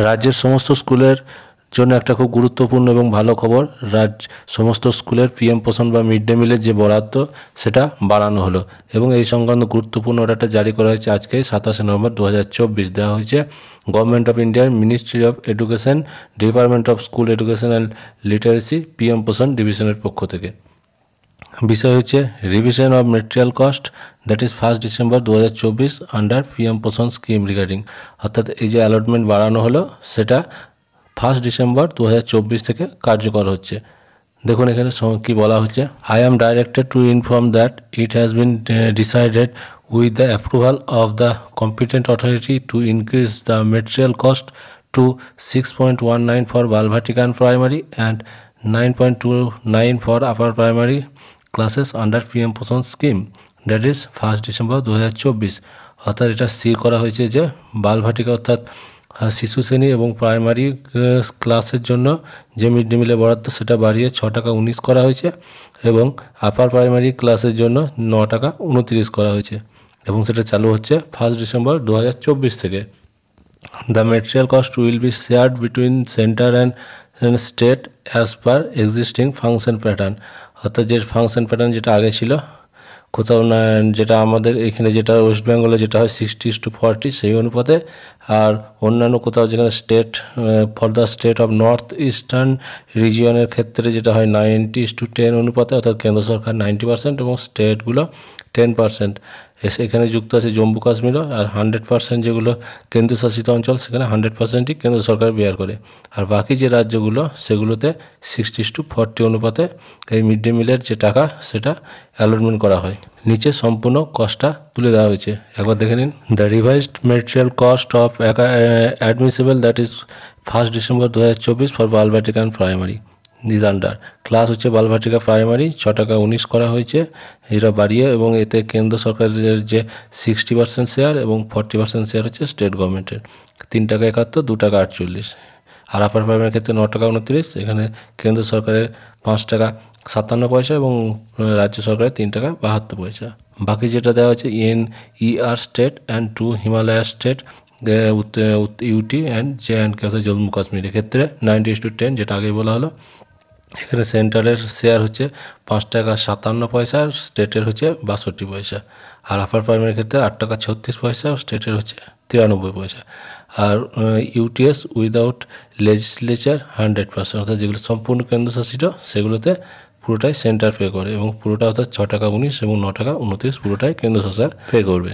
রাজ্যের সমস্ত স্কুলের জন্য একটা খুব গুরুত্বপূর্ণ এবং ভালো খবর। সমস্ত স্কুলের পিএম পোষণ বা মিড ডে মিলের যে বরাদ্দ সেটা বাড়ানো হলো এবং এই সংক্রান্ত গুরুত্বপূর্ণ অর্ডারটা জারি করা হয়েছে আজকে 27 নভেম্বর 2024। দেওয়া হয়েছে গভর্নমেন্ট অফ ইন্ডিয়ার ministry of education, department of school education and literacy, PM পোষণ ডিভিশনের পক্ষ থেকে। বিষয় হচ্ছে revision of material cost, that is 1 December 2024 under PM পোষণ স্কিম রিগার্ডিং। অর্থাৎ এই যে অ্যালটমেন্ট বাড়ানো হলো সেটা 1 ডিসেম্বর 2024 থেকে কার্যকর হচ্ছে। দেখুন এখানে কি বলা হচ্ছে, I am directed to inform that it has been decided with the approval of the competent authority to increase the material cost to 6.19 for Balbhatikan primary and 9.29 for upper primary classes under PM পোষণ scheme, that is 1 December 2024। অর্থাৎ এটা স্থির করা হয়েছে যে বালভাটিকা অর্থাৎ শিশু শ্রেণী এবং প্রাইমারি ক্লাসের জন্য যে মিড ডে মিলের বরাদ্দ সেটা বাড়িয়ে 6 টাকা 19 করা হয়েছে এবং আপার প্রাইমারি ক্লাসের জন্য 9 টাকা 29 করা হয়েছে এবং সেটা চালু হচ্ছে 1 ডিসেম্বর 2024 থেকে। The material cost will be shared between centre and state as per existing function pattern. অর্থাৎ যে ফাংশন প্যাটার্ন যেটা আগে ছিল কোথাও না, যেটা আমাদের এখানে যেটা ওয়েস্ট বেঙ্গলে যেটা হয় 60:40 সেই অনুপাতে, আর অন্যান্য কোথাও যেখানে state for the state of north eastern রিজিয়নের ক্ষেত্রে যেটা হয় 90:10 অনুপাতে, অর্থাৎ কেন্দ্র সরকার 90% এবং স্টেটগুলো 10%। এখানে যুক্ত আছে জম্মু কাশ্মীরও, আর 100% যেগুলো কেন্দ্রশাসিত অঞ্চল সেখানে 100%ই কেন্দ্র সরকার বেয়ার করে, আর বাকি যে রাজ্যগুলো সেগুলোতে 60:40 অনুপাতে এই মিড ডে মিলের যে টাকা সেটা অ্যালটমেন্ট করা হয়। নিচে সম্পূর্ণ কস্টটা তুলে দেওয়া হয়েছে, একবার দেখে নিন। The revised material cost of admissible, that is 1 December 2024 for বালভাটিকান প্রাইমারি দিস আন্ডার। ক্লাস হচ্ছে বালভাটিকা প্রাইমারি 6 টাকা 19 করা হয়েছে এটা বাড়িয়ে, এবং এতে কেন্দ্র সরকারের যে 60% শেয়ার এবং 40% শেয়ার হচ্ছে স্টেট গভর্নমেন্টের, 3 টাকা 71, 2 টাকা 48। আর আপার প্রাইমারির ক্ষেত্রে 9 টাকা 29, এখানে কেন্দ্র সরকারের 5 টাকা 57 পয়সা এবং রাজ্য সরকারের 3 টাকা 72 পয়সা। বাকি যেটা দেওয়া হচ্ছে ER state and 2 Himalaya state, UT and JNK অর্থাৎ জম্মু কাশ্মীরের ক্ষেত্রে 90:10 যেটা আগেই বলা হলো। এখানে সেন্ট্রালের শেয়ার হচ্ছে 5 টাকা 57 পয়সা, আর স্টেটের হচ্ছে 62 পয়সা। আর আপার প্রাইমারির ক্ষেত্রে 8 টাকা 36 পয়সা, স্টেটের হচ্ছে 93 পয়সা। আর UTS উইদাউট লেজিসলেচার 100%, অর্থাৎ যেগুলো সম্পূর্ণ কেন্দ্রশাসিত সেগুলোতে পুরোটাই সেন্টার পে করে, এবং পুরোটা অর্থাৎ 6 টাকা 19 এবং 9 টাকা 29 পুরোটাই কেন্দ্র সরকার পে করবে।